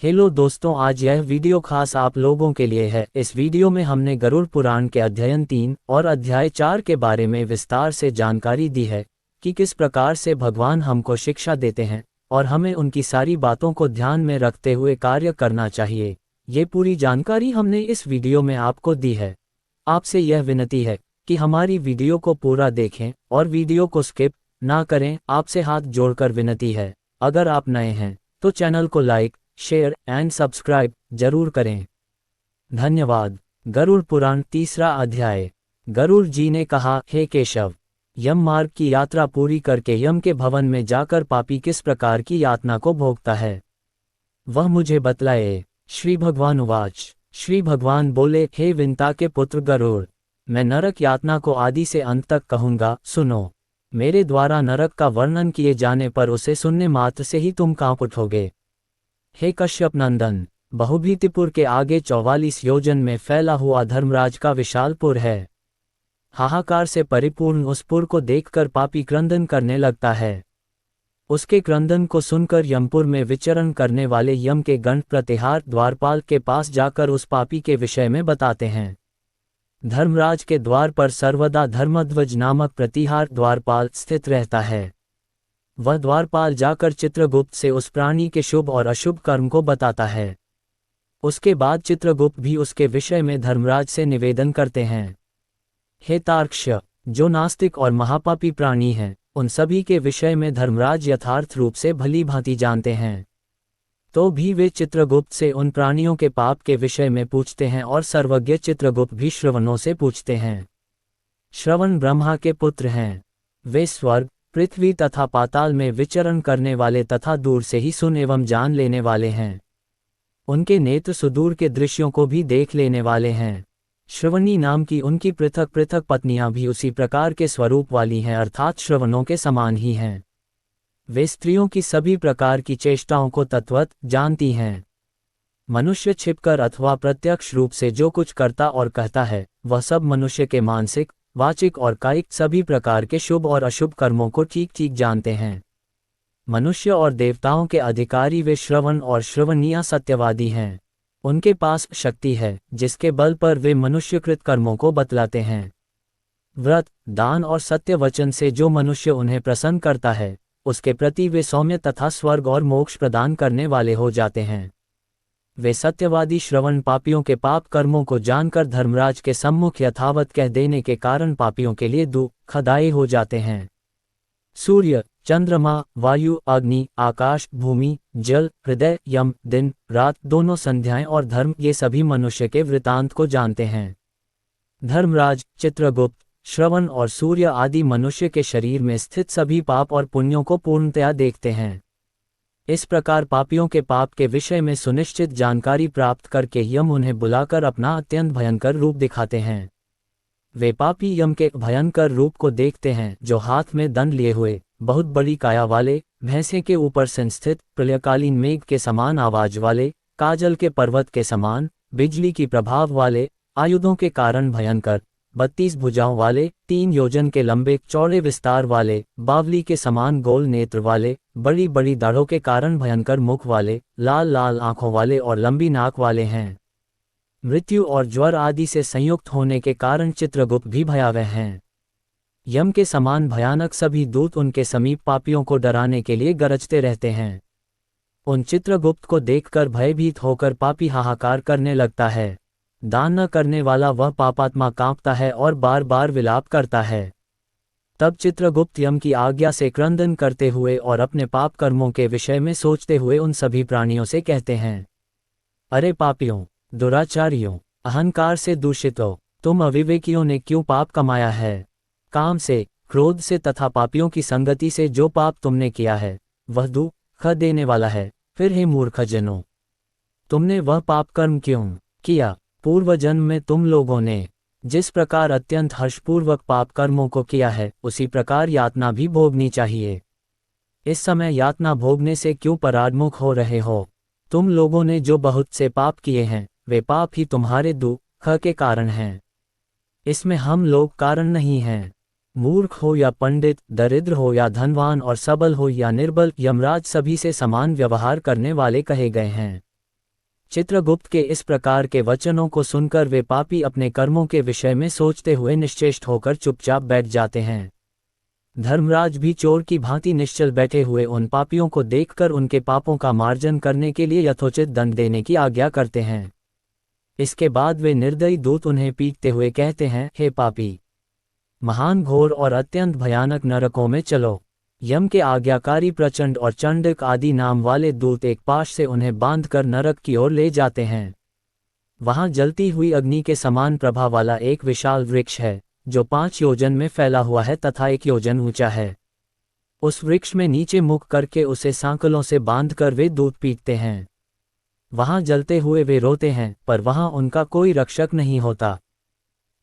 Hello दोस्तों, आज यह वीडियो खास आप लोगों के लिए है। इस वीडियो में हमने गरुड़ पुराण के अध्ययन 3 और अध्याय 4 के बारे में विस्तार से जानकारी दी है कि किस प्रकार से भगवान हमको शिक्षा देते हैं और हमें उनकी सारी बातों को ध्यान में रखते हुए कार्य करना चाहिए। ये पूरी जानकारी हमने इस वीडियो में आपको दी है। आपसे यह विनती है कि हमारी वीडियो को पूरा देखें और वीडियो को स्किप ना करें। आपसे हाथ जोड़कर विनती है, अगर आप नए हैं तो चैनल को लाइक, शेयर एंड सब्सक्राइब जरूर करें। धन्यवाद। गरुड़ पुराण तीसरा अध्याय। गरुड़ जी ने कहा, हे केशव, यम मार्ग की यात्रा पूरी करके यम के भवन में जाकर पापी किस प्रकार की यातना को भोगता है, वह मुझे बतलाए। श्री भगवान उवाच। श्री भगवान बोले, हे विंता के पुत्र गरुड़, मैं नरक यातना को आदि से अंत तक कहूंगा, सुनो। मेरे द्वारा नरक का वर्णन किए जाने पर उसे सुनने मात्र से ही तुम कांप उठोगे। हे कश्यप नंदन, बहुभीतिपुर के आगे 44 योजन में फैला हुआ धर्मराज का विशाल पुर है। हाहाकार से परिपूर्ण उस पुर को देखकर पापी क्रंदन करने लगता है। उसके क्रंदन को सुनकर यमपुर में विचरण करने वाले यम के गण प्रतिहार द्वारपाल के पास जाकर उस पापी के विषय में बताते हैं। धर्मराज के द्वार पर सर्वदा धर्मध्वज नामक प्रतिहार द्वारपाल स्थित रहता है। वह द्वारपाल जाकर चित्रगुप्त से उस प्राणी के शुभ और अशुभ कर्म को बताता है। उसके बाद चित्रगुप्त भी उसके विषय में धर्मराज से निवेदन करते हैं। हे तार्क्ष, जो नास्तिक और महापापी प्राणी हैं, उन सभी के विषय में धर्मराज यथार्थ रूप से भली भांति जानते हैं। तो भी वे चित्रगुप्त से उन प्राणियों के पाप के विषय में पूछते हैं और सर्वज्ञ चित्रगुप्त भी श्रवणों से पूछते हैं। श्रवण ब्रह्मा के पुत्र हैं। वे स्वर्ग, पृथ्वी तथा पाताल में विचरण करने वाले तथा दूर से ही सुन एवं जान लेने वाले हैं। उनके नेत्र सुदूर के दृश्यों को भी देख लेने वाले हैं। श्रवणी नाम की उनकी पृथक पृथक पत्नियां भी उसी प्रकार के स्वरूप वाली हैं, अर्थात श्रवणों के समान ही हैं। वे स्त्रियों की सभी प्रकार की चेष्टाओं को तत्वत जानती हैं। मनुष्य छिपकर अथवा प्रत्यक्ष रूप से जो कुछ करता और कहता है, वह सब मनुष्य के मानसिक, वाचिक और कायिक सभी प्रकार के शुभ और अशुभ कर्मों को ठीक ठीक जानते हैं। मनुष्य और देवताओं के अधिकारी वे श्रवण और श्रवणीय सत्यवादी हैं। उनके पास शक्ति है जिसके बल पर वे मनुष्यकृत कर्मों को बतलाते हैं। व्रत, दान और सत्य वचन से जो मनुष्य उन्हें प्रसन्न करता है, उसके प्रति वे सौम्य तथा स्वर्ग और मोक्ष प्रदान करने वाले हो जाते हैं। वे सत्यवादी श्रवण पापियों के पाप कर्मों को जानकर धर्मराज के सम्मुख यथावत कह देने के कारण पापियों के लिए दुखदायी हो जाते हैं। सूर्य, चंद्रमा, वायु, अग्नि, आकाश, भूमि, जल, हृदय, यम, दिन, रात, दोनों संध्याएं और धर्म, ये सभी मनुष्य के वृतांत को जानते हैं। धर्मराज, चित्रगुप्त, श्रवण और सूर्य आदि मनुष्य के शरीर में स्थित सभी पाप और पुण्यों को पूर्णतया देखते हैं। इस प्रकार पापियों के पाप के विषय में सुनिश्चित जानकारी प्राप्त करके यम उन्हें बुलाकर अपना अत्यंत भयंकर रूप दिखाते हैं। वे पापी यम के भयंकर रूप को देखते हैं, जो हाथ में दंड लिए हुए, बहुत बड़ी काया वाले, भैंसे के ऊपर संस्थित, प्रलयकालीन मेघ के समान आवाज वाले, काजल के पर्वत के समान, बिजली की प्रभाव वाले, आयुधों के कारण भयंकर, 32 भुजाओं वाले, 3 योजन के लंबे चौड़े विस्तार वाले, बावली के समान गोल नेत्र वाले, बड़ी बड़ी दाढ़ों के कारण भयंकर मुख वाले, लाल लाल आंखों वाले और लंबी नाक वाले हैं। मृत्यु और ज्वर आदि से संयुक्त होने के कारण चित्रगुप्त भी भयावह हैं। यम के समान भयानक सभी दूत उनके समीप पापियों को डराने के लिए गरजते रहते हैं। उन चित्रगुप्त को देखकर भयभीत होकर पापी हाहाकार करने लगता है। दान न करने वाला वह पापात्मा कांपता है और बार बार विलाप करता है। तब चित्रगुप्त यम की आज्ञा से क्रंदन करते हुए और अपने पाप कर्मों के विषय में सोचते हुए उन सभी प्राणियों से कहते हैं, अरे पापियों, दुराचारियों, अहंकार से दूषितों, तुम अविवेकियों ने क्यों पाप कमाया है? काम से, क्रोध से तथा पापियों की संगति से जो पाप तुमने किया है, वह दुख देने वाला है। फिर हे मूर्ख जनों, तुमने वह पाप कर्म क्यों किया? पूर्व जन्म में तुम लोगों ने जिस प्रकार अत्यंत हर्षपूर्वक पाप कर्मों को किया है, उसी प्रकार यातना भी भोगनी चाहिए। इस समय यातना भोगने से क्यों पराडमुख हो रहे हो? तुम लोगों ने जो बहुत से पाप किए हैं, वे पाप ही तुम्हारे दुख के कारण हैं। इसमें हम लोग कारण नहीं हैं। मूर्ख हो या पंडित, दरिद्र हो या धनवान और सबल हो या निर्बल, यमराज सभी से समान व्यवहार करने वाले कहे गए हैं। चित्रगुप्त के इस प्रकार के वचनों को सुनकर वे पापी अपने कर्मों के विषय में सोचते हुए निश्चेष्ट होकर चुपचाप बैठ जाते हैं। धर्मराज भी चोर की भांति निश्चल बैठे हुए उन पापियों को देखकर उनके पापों का मार्जन करने के लिए यथोचित दंड देने की आज्ञा करते हैं। इसके बाद वे निर्दयी दूत उन्हें पीटते हुए कहते हैं, हे पापी, महान घोर और अत्यंत भयानक नरकों में चलो। यम के आज्ञाकारी प्रचंड और चंडक आदि नाम वाले दूत एक पाश से उन्हें बांधकर नरक की ओर ले जाते हैं। वहां जलती हुई अग्नि के समान प्रभा वाला एक विशाल वृक्ष है, जो 5 योजन में फैला हुआ है तथा 1 योजन ऊंचा है। उस वृक्ष में नीचे मुख करके उसे सांकलों से बांधकर वे दूत पीटते हैं। वहां जलते हुए वे रोते हैं, पर वहां उनका कोई रक्षक नहीं होता।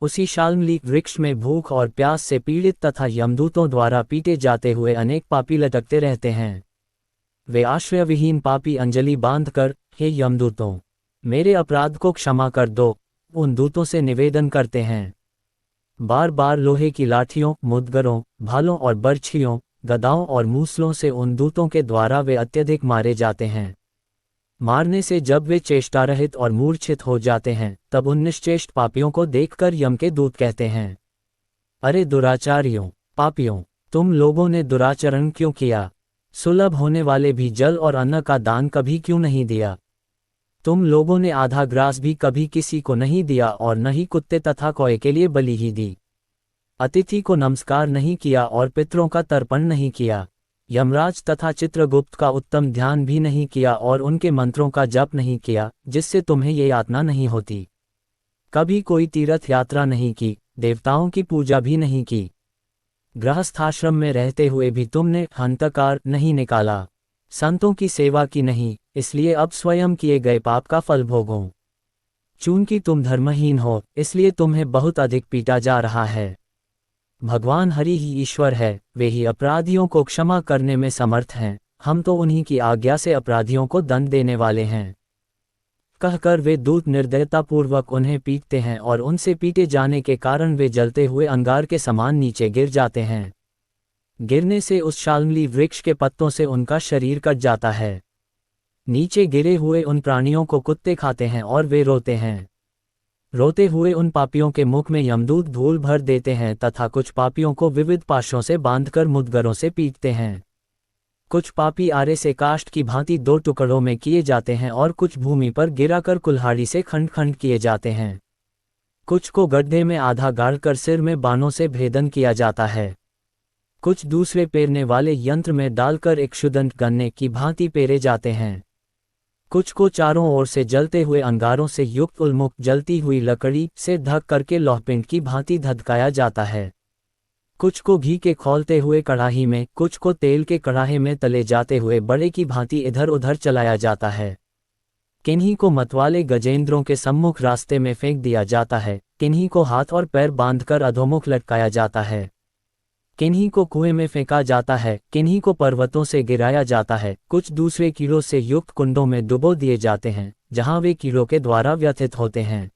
उसी शाल्मली वृक्ष में भूख और प्यास से पीड़ित तथा यमदूतों द्वारा पीटे जाते हुए अनेक पापी लटकते रहते हैं। वे आश्रयविहीन पापी अंजलि बांधकर, हे यमदूतों, मेरे अपराध को क्षमा कर दो, उन दूतों से निवेदन करते हैं। बार बार लोहे की लाठियों, मुद्गरों, भालों और बर्छियों, गदाओं और मूसलों से उन दूतों के द्वारा वे अत्यधिक मारे जाते हैं। मारने से जब वे चेष्टारहित और मूर्छित हो जाते हैं, तब उन निश्चेष्ट पापियों को देखकर यम के दूत कहते हैं, अरे दुराचारियों, पापियों, तुम लोगों ने दुराचरण क्यों किया? सुलभ होने वाले भी जल और अन्न का दान कभी क्यों नहीं दिया? तुम लोगों ने आधा ग्रास भी कभी किसी को नहीं दिया और न ही कुत्ते तथा कौए के लिए बलि ही दी। अतिथि को नमस्कार नहीं किया और पितरों का तर्पण नहीं किया। यमराज तथा चित्रगुप्त का उत्तम ध्यान भी नहीं किया और उनके मंत्रों का जप नहीं किया, जिससे तुम्हें ये यातना नहीं होती। कभी कोई तीर्थ यात्रा नहीं की, देवताओं की पूजा भी नहीं की। गृहस्थाश्रम में रहते हुए भी तुमने हंतकार नहीं निकाला, संतों की सेवा की नहीं, इसलिए अब स्वयं किए गए पाप का फल भोगो। चूंकि तुम धर्महीन हो, इसलिए तुम्हें बहुत अधिक पीटा जा रहा है। भगवान हरि ही ईश्वर है, वे ही अपराधियों को क्षमा करने में समर्थ हैं, हम तो उन्हीं की आज्ञा से अपराधियों को दंड देने वाले हैं। कहकर वे दूत निर्दयतापूर्वक उन्हें पीटते हैं और उनसे पीटे जाने के कारण वे जलते हुए अंगार के समान नीचे गिर जाते हैं। गिरने से उस शाल्मली वृक्ष के पत्तों से उनका शरीर कट जाता है। नीचे गिरे हुए उन प्राणियों को कुत्ते खाते हैं और वे रोते हैं। रोते हुए उन पापियों के मुख में यमदूत धूल भर देते हैं तथा कुछ पापियों को विविध पाशों से बांधकर मुद्गरों से पीटते हैं। कुछ पापी आरे से काष्ठ की भांति 2 टुकड़ों में किए जाते हैं और कुछ भूमि पर गिराकर कुल्हाड़ी से खंड खंड किए जाते हैं। कुछ को गड्ढे में आधा गाड़कर सिर में बाणों से भेदन किया जाता है। कुछ दूसरे पेरने वाले यंत्र में डालकर एक क्षुदंत गन्ने की भांति पेरे जाते हैं। कुछ को चारों ओर से जलते हुए अंगारों से युक्त उन्मुख जलती हुई लकड़ी से ढक करके लौहपिंड की भांति धधकाया जाता है। कुछ को घी के खौलते हुए कढ़ाई में, कुछ को तेल के कढ़ाई में तले जाते हुए बड़े की भांति इधर उधर चलाया जाता है। किन्हीं को मतवाले गजेंद्रों के सम्मुख रास्ते में फेंक दिया जाता है, किन्हीं को हाथ और पैर बांधकर अधोमुख लटकाया जाता है। किन्हीं को कुएं में फेंका जाता है, किन्हीं को पर्वतों से गिराया जाता है। कुछ दूसरे कीड़ों से युक्त कुंडों में डुबो दिए जाते हैं, जहां वे कीड़ों के द्वारा व्यथित होते हैं।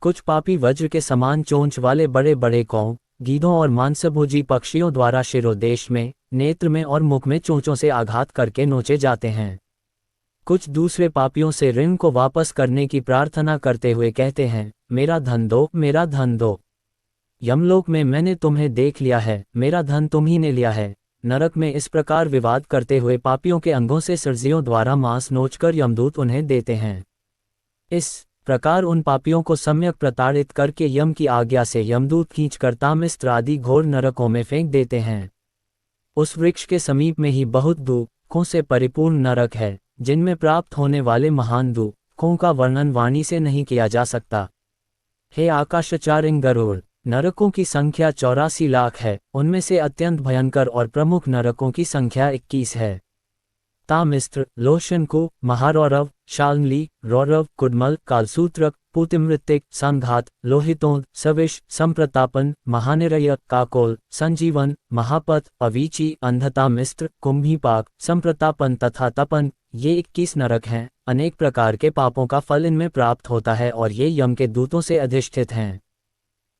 कुछ पापी वज्र के समान चोंच वाले बड़े बड़े कौओं, गीधों और मांसभोजी पक्षियों द्वारा शिरोदेश में, नेत्र में और मुख में चोंचों से आघात करके नोचे जाते हैं। कुछ दूसरे पापियों से ऋण को वापस करने की प्रार्थना करते हुए कहते हैं, मेरा धन दो, मेरा धन दो। यमलोक में मैंने तुम्हें देख लिया है, मेरा धन तुम ही ने लिया है। नरक में इस प्रकार विवाद करते हुए पापियों के अंगों से सर्जियों द्वारा मांस नोचकर यमदूत उन्हें देते हैं। इस प्रकार उन पापियों को सम्यक प्रताड़ित करके यम की आज्ञा से यमदूत खींचकर तामिस्त्र आदि घोर नरकों में फेंक देते हैं। उस वृक्ष के समीप में ही बहुत दुखों से परिपूर्ण नरक है, जिनमें प्राप्त होने वाले महान दुखों का वर्णन वाणी से नहीं किया जा सकता। हे आकाशचारिंग गरुड़, नरकों की संख्या 84 लाख है, उनमें से अत्यंत भयंकर और प्रमुख नरकों की संख्या 21 है। तामिस्त्र, लोशनकु, महारौरव, शाल्मली, रौरव, कुडमल, कालसूत्रक, पूतिमृत्तिक, संघात, लोहितोंद, सविश, संप्रतापन, महानिरय, काकोल, संजीवन, महापथ, अवीची, अंधतामिस्त्र, कुंभीपाक, संप्रतापन तथा तपन, ये 21 नरक हैं। अनेक प्रकार के पापों का फल इनमें प्राप्त होता है और ये यम के दूतों से अधिष्ठित हैं।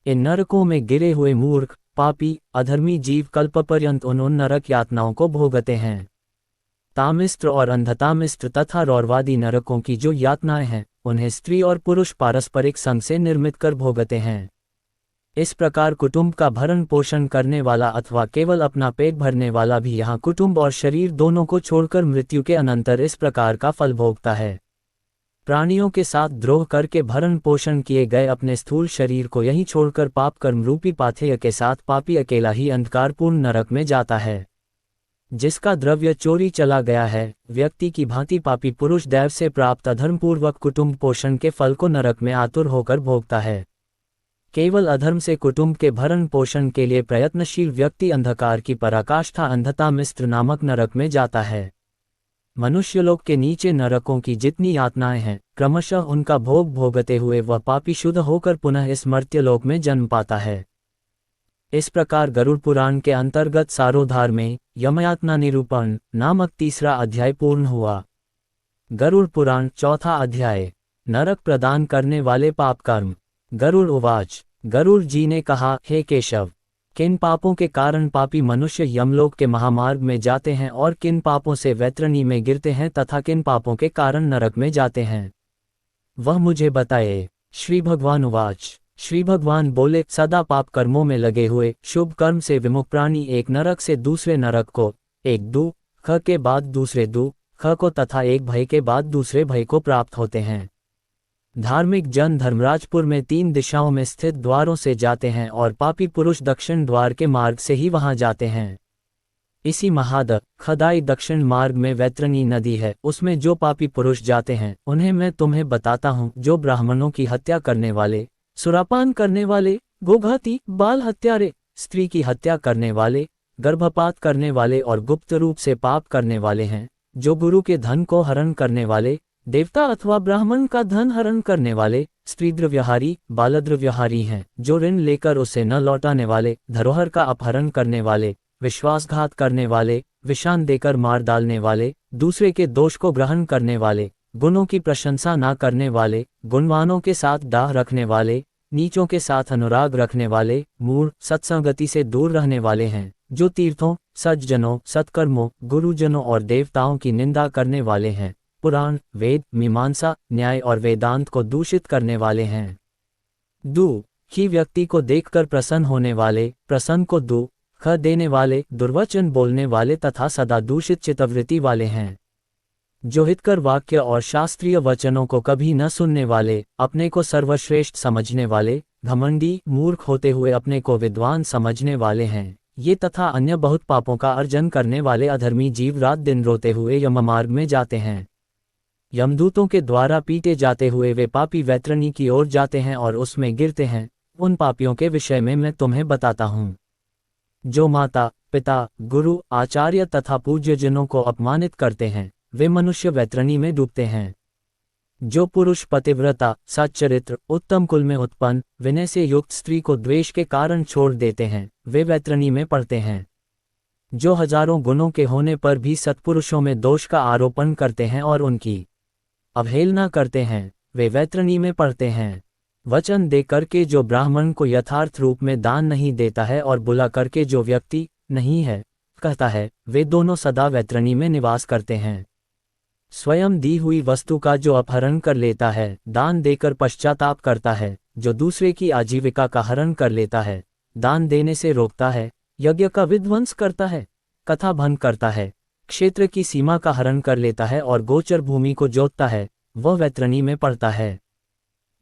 इन नरकों में गिरे हुए मूर्ख, पापी, अधर्मी जीव कल्पपर्यंत उन नरक यातनाओं को भोगते हैं। तामिस्त्र और अंधतामिस्त्र तथा रौरवादी नरकों की जो यातनाएं हैं, उन्हें स्त्री और पुरुष पारस्परिक संग से निर्मित कर भोगते हैं। इस प्रकार कुटुंब का भरण पोषण करने वाला अथवा केवल अपना पेट भरने वाला भी यहाँ कुटुंब और शरीर दोनों को छोड़कर मृत्यु के अनंतर इस प्रकार का फल भोगता है। प्राणियों के साथ द्रोह करके भरण पोषण किए गए अपने स्थूल शरीर को यहीं छोड़कर पाप कर्म रूपी पाथेय के साथ पापी अकेला ही अंधकारपूर्ण नरक में जाता है। जिसका द्रव्य चोरी चला गया है, व्यक्ति की भांति पापी पुरुष दैव से प्राप्त अधर्मपूर्वक कुटुंब पोषण के फल को नरक में आतुर होकर भोगता है। केवल अधर्म से कुटुंब के भरण पोषण के लिए प्रयत्नशील व्यक्ति अंधकार की पराकाष्ठा अंधतामिस्त्र नामक नरक में जाता है। मनुष्यलोक के नीचे नरकों की जितनी यातनाएं हैं, क्रमशः उनका भोग भोगते हुए वह पापी शुद्ध होकर पुनः इस मर्त्यलोक में जन्म पाता है। इस प्रकार गरुड़ पुराण के अंतर्गत सारोद्धार में यमयातना निरूपण नामक तीसरा अध्याय पूर्ण हुआ। गरुड़ पुराण चौथा अध्याय, नरक प्रदान करने वाले पाप कर्म। गरुड़ उवाच, गरुड़ जी ने कहा, हे केशव, किन पापों के कारण पापी मनुष्य यमलोक के महामार्ग में जाते हैं और किन पापों से वैतरणी में गिरते हैं तथा किन पापों के कारण नरक में जाते हैं, वह मुझे बताए। श्री भगवान उवाच, श्री भगवान बोले, सदा पाप कर्मों में लगे हुए शुभ कर्म से विमुख प्राणी एक नरक से दूसरे नरक को, एक दु ख के बाद दूसरे दु ख को तथा एक भय के बाद दूसरे भय को प्राप्त होते हैं। धार्मिक जन धर्मराजपुर में 3 दिशाओं में स्थित द्वारों से जाते हैं और पापी पुरुष दक्षिण द्वार के मार्ग से ही वहां जाते हैं। इसी महाद खदाई दक्षिण मार्ग में वैतरणी नदी है, उसमें जो पापी पुरुष जाते हैं उन्हें मैं तुम्हें बताता हूँ। जो ब्राह्मणों की हत्या करने वाले, सुरापान करने वाले, गोघाती, बाल हत्यारे, स्त्री की हत्या करने वाले, गर्भपात करने वाले और गुप्त रूप से पाप करने वाले हैं, जो गुरु के धन को हरण करने वाले, देवता अथवा ब्राह्मण का धन हरण करने वाले, स्त्रीद्रव्यहारी, बालद्रव्यहारी हैं, जो ऋण लेकर उसे न लौटाने वाले, धरोहर का अपहरण करने वाले, विश्वासघात करने वाले, विषान देकर मार डालने वाले, दूसरे के दोष को ग्रहण करने वाले, गुणों की प्रशंसा न करने वाले, गुणवानों के साथ डाह रखने वाले, नीचों के साथ अनुराग रखने वाले, मूढ़, सत्संगति से दूर रहने वाले हैं, जो तीर्थों, सज्जनों, सत्कर्मों, गुरुजनों और देवताओं की निंदा करने वाले हैं, पुराण, वेद, मीमांसा, न्याय और वेदांत को दूषित करने वाले हैं। दुखी व्यक्ति को देखकर प्रसन्न होने वाले, प्रसन्न को दुख देने वाले, दुर्वचन बोलने वाले तथा सदा दूषित चित्तवृत्ति वाले हैं, जो हितकर वाक्य और शास्त्रीय वचनों को कभी न सुनने वाले, अपने को सर्वश्रेष्ठ समझने वाले, घमंडी, मूर्ख होते हुए अपने को विद्वान समझने वाले हैं। ये तथा अन्य बहुत पापों का अर्जन करने वाले अधर्मी जीव रात दिन रोते हुए यममार्ग में जाते हैं। यमदूतों के द्वारा पीटे जाते हुए वे पापी वैतरणी की ओर जाते हैं और उसमें गिरते हैं। उन पापियों के विषय में मैं तुम्हें बताता हूँ। जो माता, पिता, गुरु, आचार्य तथा पूज्यजनों को अपमानित करते हैं, वे मनुष्य वैतरणी में डूबते हैं। जो पुरुष पतिव्रता, सच्चरित्र, उत्तम कुल में उत्पन्न, विनय से युक्त स्त्री को द्वेष के कारण छोड़ देते हैं, वे वैतरणी में पड़ते हैं। जो हजारों गुणों के होने पर भी सत्पुरुषों में दोष का आरोपण करते हैं और उनकी अवहेलना करते हैं, वे वैतरणी में पड़ते हैं। वचन दे करके जो ब्राह्मण को यथार्थ रूप में दान नहीं देता है और बुला करके जो व्यक्ति नहीं है कहता है, वे दोनों सदा वैतरणी में निवास करते हैं। स्वयं दी हुई वस्तु का जो अपहरण कर लेता है, दान देकर पश्चाताप करता है, जो दूसरे की आजीविका का हरण कर लेता है, दान देने से रोकता है, यज्ञ का विध्वंस करता है, कथा भंग करता है, क्षेत्र की सीमा का हरण कर लेता है और गोचर भूमि को जोतता है, वह वैतरणी में पड़ता है।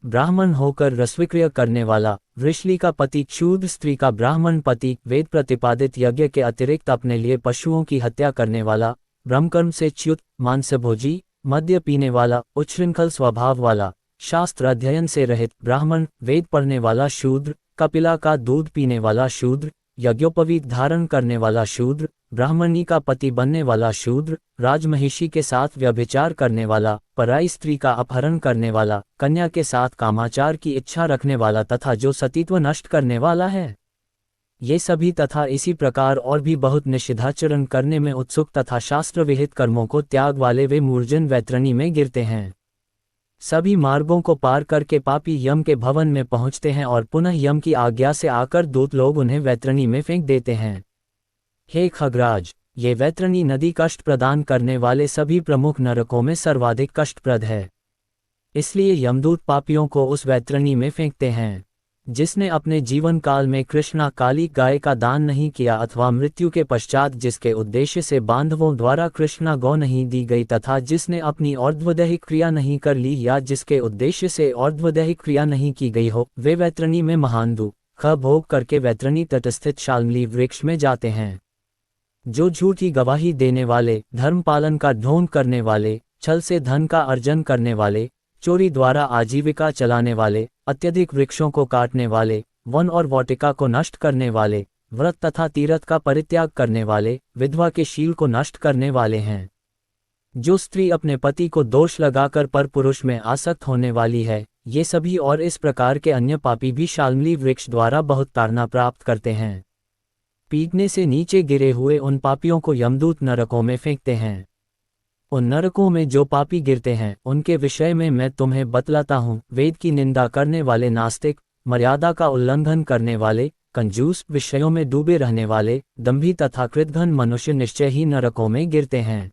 ब्राह्मण होकर रसविक्रय करने वाला, वृषली का पति, शूद्र स्त्री का ब्राह्मण पति, वेद प्रतिपादित यज्ञ के अतिरिक्त अपने लिए पशुओं की हत्या करने वाला, ब्रह्मकर्म से च्युत, मांसभोजी, मद्य पीने वाला, उच्छृंखल स्वभाव वाला, शास्त्र अध्ययन से रहित ब्राह्मण, वेद पढ़ने वाला शूद्र, कपिला का दूध पीने वाला शूद्र, यज्ञोपवीत धारण करने वाला शूद्र, ब्राह्मणी का पति बनने वाला शूद्र, राजमहिषी के साथ व्यभिचार करने वाला, पराई स्त्री का अपहरण करने वाला, कन्या के साथ कामाचार की इच्छा रखने वाला तथा जो सतीत्व नष्ट करने वाला है, ये सभी तथा इसी प्रकार और भी बहुत निषिद्धाचरण करने में उत्सुक तथा शास्त्र विहित कर्मों को त्याग वाले वे मूर्जन वैतरणी में गिरते हैं। सभी मार्गों को पार करके पापी यम के भवन में पहुंचते हैं और पुनः यम की आज्ञा से आकर दूत लोग उन्हें वैतरणी में फेंक देते हैं। हे खगराज, ये वैतरणी नदी कष्ट प्रदान करने वाले सभी प्रमुख नरकों में सर्वाधिक कष्टप्रद है। इसलिए यमदूत पापियों को उस वैतरणी में फेंकते हैं। जिसने अपने जीवन काल में कृष्णा काली गाय का दान नहीं किया अथवा मृत्यु के पश्चात जिसके उद्देश्य से बांधवों द्वारा कृष्णा गौ नहीं दी गई तथा जिसने अपनी और्ध्वदैहिक क्रिया नहीं कर ली या जिसके उद्देश्य से और्ध्वदैहिक क्रिया नहीं की गई हो, वे वैतरणी में महान दुख भोग करके वैतरणी तटस्थित शाल्मली वृक्ष में जाते हैं। जो झूठी गवाही देने वाले, धर्म पालन का ढोंग करने वाले, छल से धन का अर्जन करने वाले, चोरी द्वारा आजीविका चलाने वाले, अत्यधिक वृक्षों को काटने वाले, वन और वाटिका को नष्ट करने वाले, व्रत तथा तीर्थ का परित्याग करने वाले, विधवा के शील को नष्ट करने वाले हैं। जो स्त्री अपने पति को दोष लगाकर परपुरुष में आसक्त होने वाली है, ये सभी और इस प्रकार के अन्य पापी भी शाल्मली वृक्ष द्वारा बहुत ताड़ना प्राप्त करते हैं। पीटने से नीचे गिरे हुए उन पापियों को यमदूत नरकों में फेंकते हैं। उन नरकों में जो पापी गिरते हैं उनके विषय में मैं तुम्हें बतलाता हूँ। वेद की निंदा करने वाले नास्तिक, मर्यादा का उल्लंघन करने वाले, कंजूस, विषयों में डूबे रहने वाले, दंभी तथा कृतघ्न मनुष्य निश्चय ही नरकों में गिरते हैं।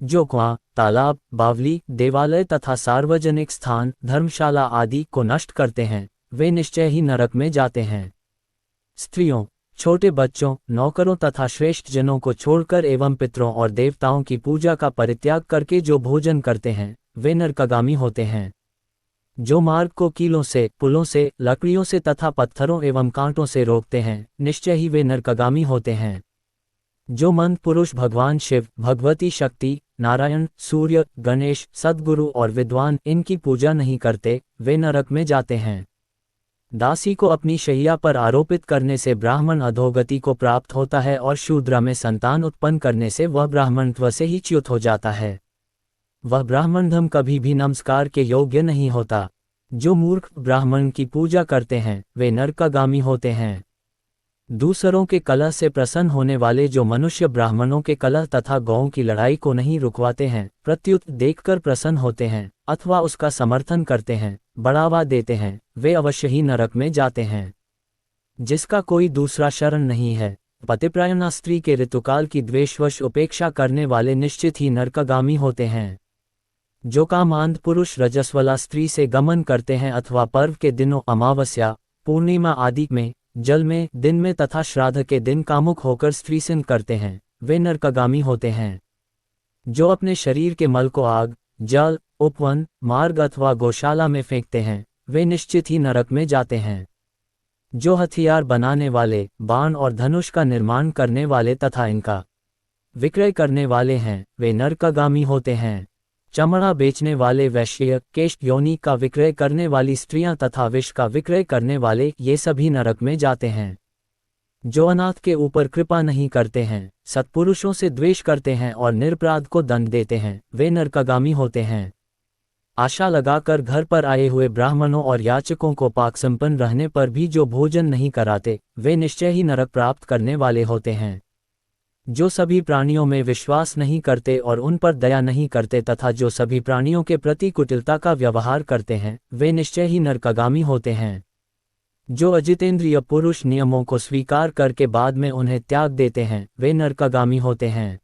जो कुआं, तालाब, बावली, देवालय तथा सार्वजनिक स्थान, धर्मशाला आदि को नष्ट करते हैं, वे निश्चय ही नरक में जाते हैं। स्त्रियों, छोटे बच्चों, नौकरों तथा श्रेष्ठ जनों को छोड़कर एवं पितरों और देवताओं की पूजा का परित्याग करके जो भोजन करते हैं, वे नरकागामी होते हैं। जो मार्ग को कीलों से, पुलों से, लकड़ियों से तथा पत्थरों एवं कांटों से रोकते हैं, निश्चय ही वे नरकागामी होते हैं। जो मंद पुरुष भगवान शिव, भगवती शक्ति, नारायण, सूर्य, गणेश, सद्गुरु और विद्वान इनकी पूजा नहीं करते, वे नरक में जाते हैं। दासी को अपनी शैया पर आरोपित करने से ब्राह्मण अधोगति को प्राप्त होता है और शूद्र में संतान उत्पन्न करने से वह ब्राह्मणत्व से ही च्युत हो जाता है। वह ब्राह्मणधम कभी भी नमस्कार के योग्य नहीं होता। जो मूर्ख ब्राह्मण की पूजा करते हैं, वे नरकागामी होते हैं। दूसरों के कलह से प्रसन्न होने वाले जो मनुष्य ब्राह्मणों के कलह तथा गौओं की लड़ाई को नहीं रुकवाते हैं, प्रत्युत देखकर प्रसन्न होते हैं अथवा उसका समर्थन करते हैं, बढ़ावा देते हैं, वे अवश्य ही नरक में जाते हैं। जिसका कोई दूसरा शरण नहीं है, पतिप्रायणा स्त्री के ऋतुकाल की द्वेषवश उपेक्षा करने वाले निश्चित ही नरकागामी होते हैं। जो कामांध पुरुष रजस्वला स्त्री से गमन करते हैं अथवा पर्व के दिनों अमावस्या, पूर्णिमा आदि में, जल में, दिन में तथा श्राद्ध के दिन कामुक होकर स्त्रीसिंग करते हैं, वे नरकागामी होते हैं। जो अपने शरीर के मल को आग, जल, उपवन, मार्ग अथवा गौशाला में फेंकते हैं, वे निश्चित ही नरक में जाते हैं। जो हथियार बनाने वाले, बाण और धनुष का निर्माण करने वाले तथा इनका विक्रय करने वाले हैं, वे नरकागामी होते हैं। चमड़ा बेचने वाले वैश्य, केश योनि का विक्रय करने वाली स्त्रियां तथा विष का विक्रय करने वाले, ये सभी नरक में जाते हैं। जो अनाथ के ऊपर कृपा नहीं करते हैं, सत्पुरुषों से द्वेष करते हैं और निरपराध को दंड देते हैं, वे नरकागामी होते हैं। आशा लगाकर घर पर आए हुए ब्राह्मणों और याचकों को पाक संपन्न रहने पर भी जो भोजन नहीं कराते, वे निश्चय ही नरक प्राप्त करने वाले होते हैं। जो सभी प्राणियों में विश्वास नहीं करते और उन पर दया नहीं करते तथा जो सभी प्राणियों के प्रति कुटिलता का व्यवहार करते हैं, वे निश्चय ही नरकागामी होते हैं। जो अजितेंद्रिय पुरुष नियमों को स्वीकार करके बाद में उन्हें त्याग देते हैं, वे नरकागामी होते हैं।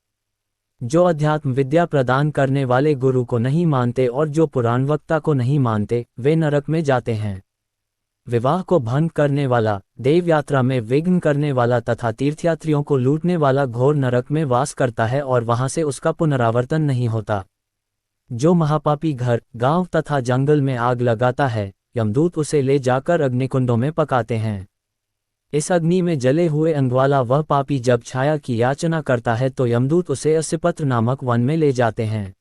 जो अध्यात्म विद्या प्रदान करने वाले गुरु को नहीं मानते और जो पुराण वक्ता को नहीं मानते, वे नरक में जाते हैं। विवाह को भंग करने वाला, देव यात्रा में विघ्न करने वाला तथा तीर्थयात्रियों को लूटने वाला घोर नरक में वास करता है और वहां से उसका पुनरावर्तन नहीं होता। जो महापापी घर, गांव तथा जंगल में आग लगाता है, यमदूत उसे ले जाकर अग्निकुंडों में पकाते हैं। इस अग्नि में जले हुए अंग वाला वह पापी जब छाया की याचना करता है तो यमदूत उसे अस्यपत्र नामक वन में ले जाते हैं।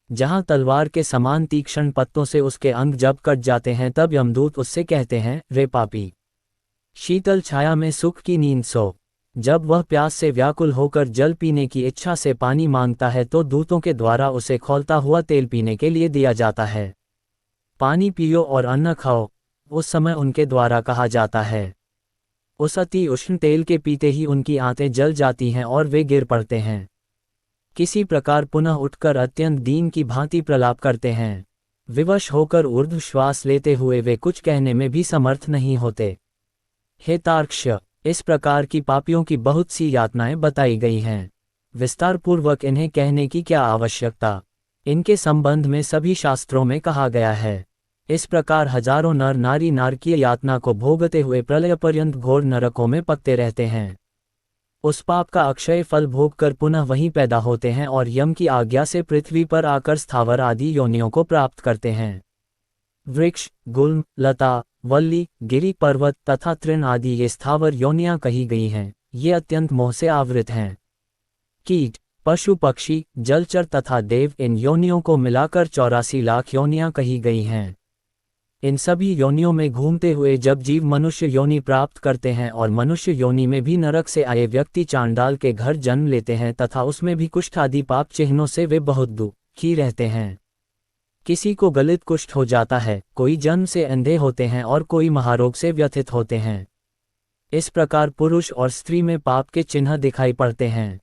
जहां तलवार के समान तीक्ष्ण पत्तों से उसके अंग जब कट जाते हैं तब यमदूत उससे कहते हैं, रे पापी, शीतल छाया में सुख की नींद सो। जब वह प्यास से व्याकुल होकर जल पीने की इच्छा से पानी मांगता है तो दूतों के द्वारा उसे खौलता हुआ तेल पीने के लिए दिया जाता है। पानी पियो और अन्न खाओ, उस समय उनके द्वारा कहा जाता है। उस अति उष्ण तेल के पीते ही उनकी आंतें जल जाती हैं और वे गिर पड़ते हैं। किसी प्रकार पुनः उठकर अत्यंत दीन की भांति प्रलाप करते हैं। विवश होकर ऊर्ध्व श्वास लेते हुए वे कुछ कहने में भी समर्थ नहीं होते। हे तार्क्ष्य, इस प्रकार की पापियों की बहुत सी यातनाएं बताई गई हैं। विस्तारपूर्वक इन्हें कहने की क्या आवश्यकता। इनके संबंध में सभी शास्त्रों में कहा गया है। इस प्रकार हजारों नर नारी नारकीय यातना को भोगते हुए प्रलय पर्यंत घोर नरकों में पकते रहते हैं। उस पाप का अक्षय फल भोग कर पुनः वहीं पैदा होते हैं और यम की आज्ञा से पृथ्वी पर आकर स्थावर आदि योनियों को प्राप्त करते हैं। वृक्ष, गुल्म, लता, वल्ली, गिरी पर्वत तथा तृण आदि ये स्थावर योनियां कही गई हैं। ये अत्यंत मोह से आवृत हैं। कीट, पशु पक्षी, जलचर तथा देव, इन योनियों को मिलाकर 84 लाख योनियां कही गई हैं। इन सभी योनियों में घूमते हुए जब जीव मनुष्य योनि प्राप्त करते हैं और मनुष्य योनि में भी नरक से आए व्यक्ति चांडाल के घर जन्म लेते हैं तथा उसमें भी कुष्ठ आदि पाप चिन्हों से वे बहुत दुखी रहते हैं। किसी को गलित कुष्ठ हो जाता है, कोई जन्म से अंधे होते हैं और कोई महारोग से व्यथित होते हैं। इस प्रकार पुरुष और स्त्री में पाप के चिन्ह दिखाई पड़ते हैं।